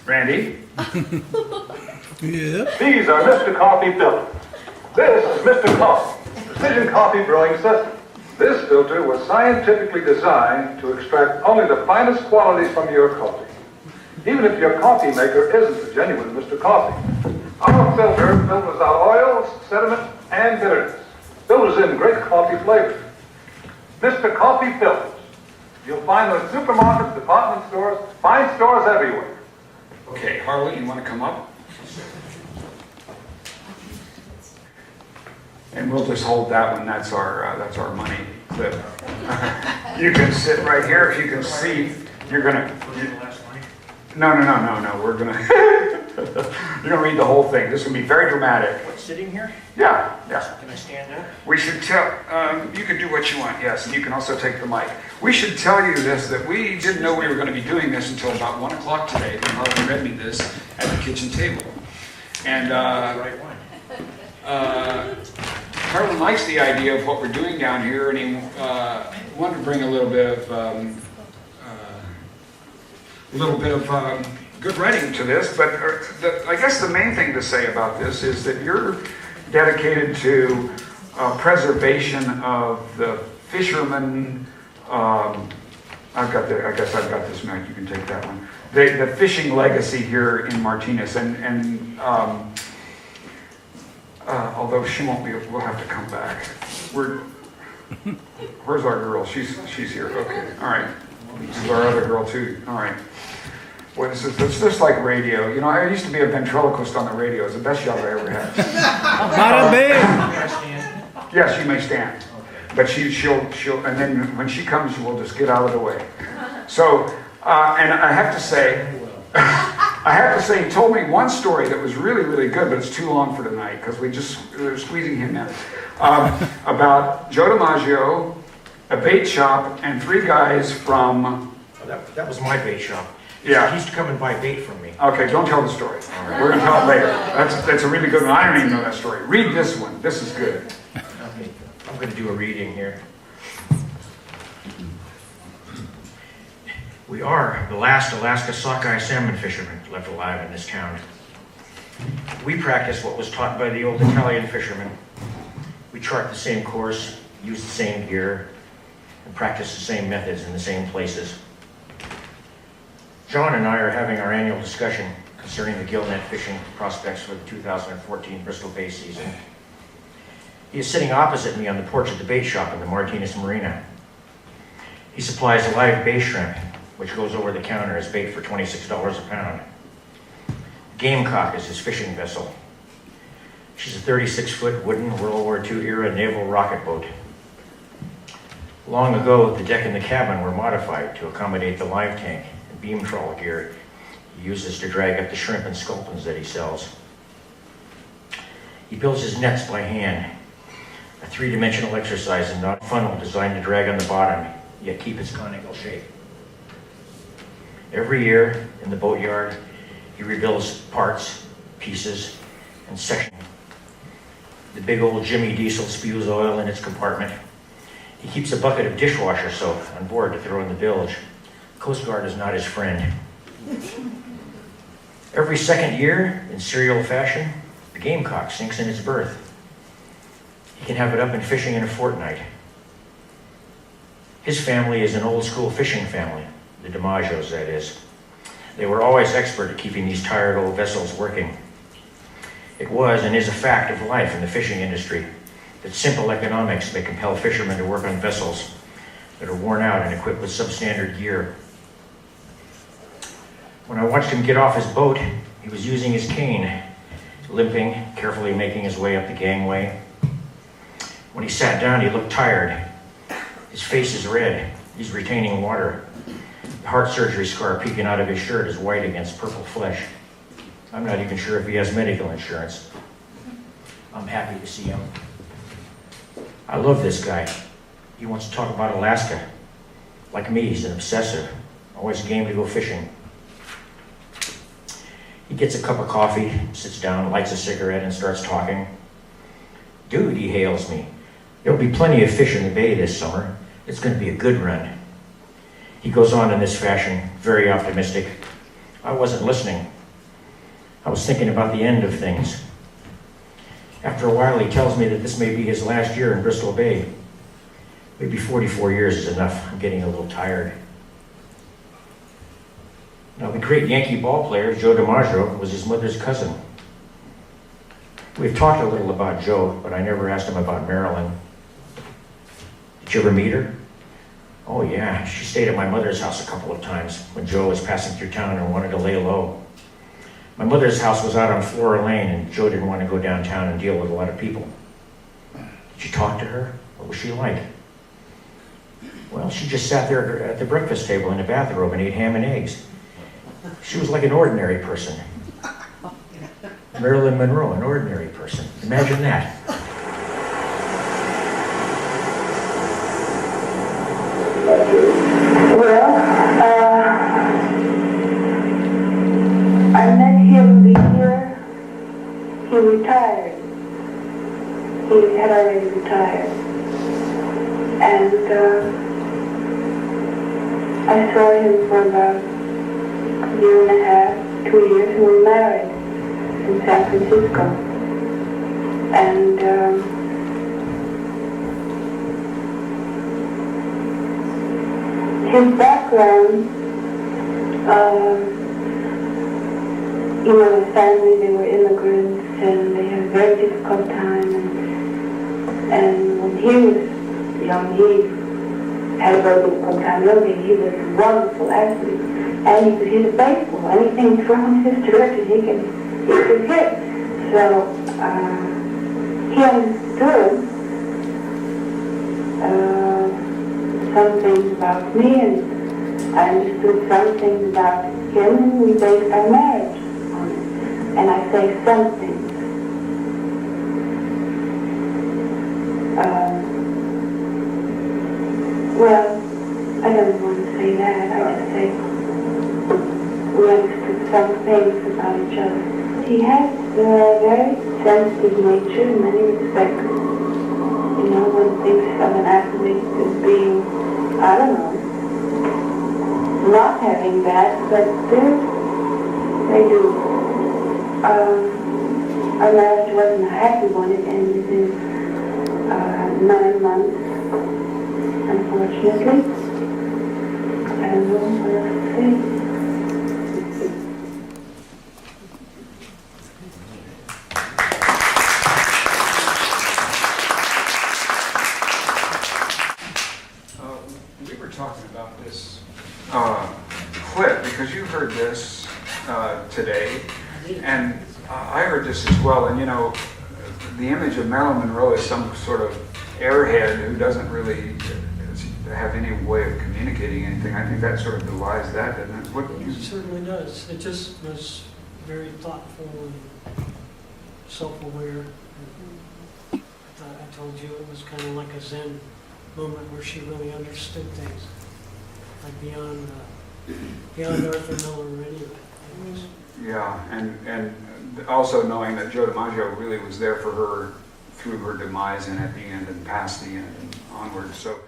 Randy? Yeah. These are Mr. Coffee filters. This is Mr. Coffee, Precision Coffee Brewing System. This filter was scientifically designed to extract only the finest qualities from your coffee. Even if your coffee maker isn't a genuine Mr. Coffee. Our filter filters out oils, sediment, and bitterness. Filters in great coffee flavors. Mr. Coffee filters. You'll find them in supermarkets, department stores, fine stores everywhere. Okay, Harlan, you want to come up? And we'll just hold that one. That's our money clip. You can sit right here if you can see. You're gonna. No. We're gonna. You're gonna read the whole thing. This is gonna be very dramatic. What, sitting here? Yeah. Can I stand up? We should tell. You can do what you want. Yes, and you can also take the mic. We should tell you this, that we didn't know we were going to be doing this until about 1 o'clock today. When Harlan read me this at the kitchen table, and Right one. Harlan likes the idea of what we're doing down here, and he wanted to bring a little bit of good writing to this. But I guess the main thing to say about this is that you're dedicated to preservation of the fishermen. I guess I've got this mic. You can take that one. The fishing legacy here in Martinez, and although she won't be, we'll have to come back. Where's our girl? She's here. Okay, all right. This is our other girl too. All right. Well, it's just like radio. You know, I used to be a ventriloquist on the radio. It's the best job I ever had. Bada bing. Can I stand? Yes, you may stand. But she'll, and then when she comes, we'll just get out of the way. So, and I have to say, he told me one story that was really, really good, but it's too long for tonight because we're squeezing him in. About Joe DiMaggio, a bait shop, and 3 guys from. That was my bait shop. Yeah. He used to come and buy bait from me. Okay, don't tell the story. We're going to tell it later. That's a really good one. I don't even know that story. Read this one. This is good. Okay, I'm going to do a reading here. We are the last Alaska sockeye salmon fishermen left alive in this town. We practice what was taught by the old Italian fishermen. We chart the same course, use the same gear, and practice the same methods in the same places. John and I are having our annual discussion concerning the gillnet fishing prospects for the 2014 Bristol Bay season. He is sitting opposite me on the porch of the bait shop in the Martinez Marina. He supplies live bay shrimp, which goes over the counter as bait for $26 a pound. Gamecock is his fishing vessel. She's a 36-foot wooden World War II era naval rocket boat. Long ago, the deck and the cabin were modified to accommodate the live tank and beam trawl gear he uses to drag up the shrimp and sculpins that he sells. He builds his nets by hand, a 3-dimensional exercise and not a funnel designed to drag on the bottom, yet keep its conical shape. Every year in the boatyard, he rebuilds parts, pieces, and sections. The big old Jimmy Diesel spews oil in its compartment. He keeps a bucket of dishwasher soap on board to throw in the bilge. Coast Guard is not his friend. Every second year, in serial fashion, the Gamecock sinks in its berth. He can have it up and fishing in a fortnight. His family is an old-school fishing family, the DiMaggios, that is. They were always expert at keeping these tired old vessels working. It was and is a fact of life in the fishing industry that simple economics may compel fishermen to work on vessels that are worn out and equipped with substandard gear. When I watched him get off his boat, he was using his cane, limping, carefully making his way up the gangway. When he sat down, he looked tired. His face is red. He's retaining water. The heart surgery scar peeking out of his shirt is white against purple flesh. I'm not even sure if he has medical insurance. I'm happy to see him. I love this guy. He wants to talk about Alaska. Like me, he's an obsessive, always game to go fishing. He gets a cup of coffee, sits down, lights a cigarette, and starts talking. Dude, he hails me. There'll be plenty of fish in the bay this summer. It's going to be a good run. He goes on in this fashion, very optimistic. I wasn't listening. I was thinking about the end of things. After a while, he tells me that this may be his last year in Bristol Bay. Maybe 44 years is enough. I'm getting a little tired. Now, the great Yankee ball player, Joe DiMaggio, was his mother's cousin. We've talked a little about Joe, but I never asked him about Marilyn. Did you ever meet her? Oh yeah, she stayed at my mother's house a couple of times when Joe was passing through town and wanted to lay low. My mother's house was out on Flora Lane, and Joe didn't want to go downtown and deal with a lot of people. Did you talk to her? What was she like? Well, she just sat there at the breakfast table in the bathrobe and ate ham and eggs. She was like an ordinary person. Marilyn Monroe, an ordinary person. Imagine that. Well, I met him the year he retired. He had already retired. And I saw him for about a year and a half, 2 years, and we married in San Francisco. And his background, his family, they were immigrants and they had a very difficult time. And when he was young, he had a very difficult time. He was a wonderful athlete. And he could hit a baseball. Anything thrown his direction, he could hit. So he understood some things about me, and I understood some things about him, and we based our marriage on it. And I say some things. Well, I don't want to say that. I just say we understood some things about each other. He has a very sensitive nature in many respects. You know, one thinks of an athlete as being, I don't know, not having that, but they do. Our marriage wasn't a happy one. It ended in 9 months, unfortunately. I don't know what else to say. We were talking about this clip because you heard this today, and I heard this as well. And the image of Marilyn Monroe as some sort of airhead who doesn't really have any way of communicating anything. I think that sort of belies that, doesn't it? It certainly does. It just was very thoughtful and self-aware. I told you it was kind of like a Zen moment where she really understood things, like beyond Arthur Miller or any of it. Yeah, and also knowing that Joe DiMaggio really was there for her through her demise and at the end and past the end and onward. So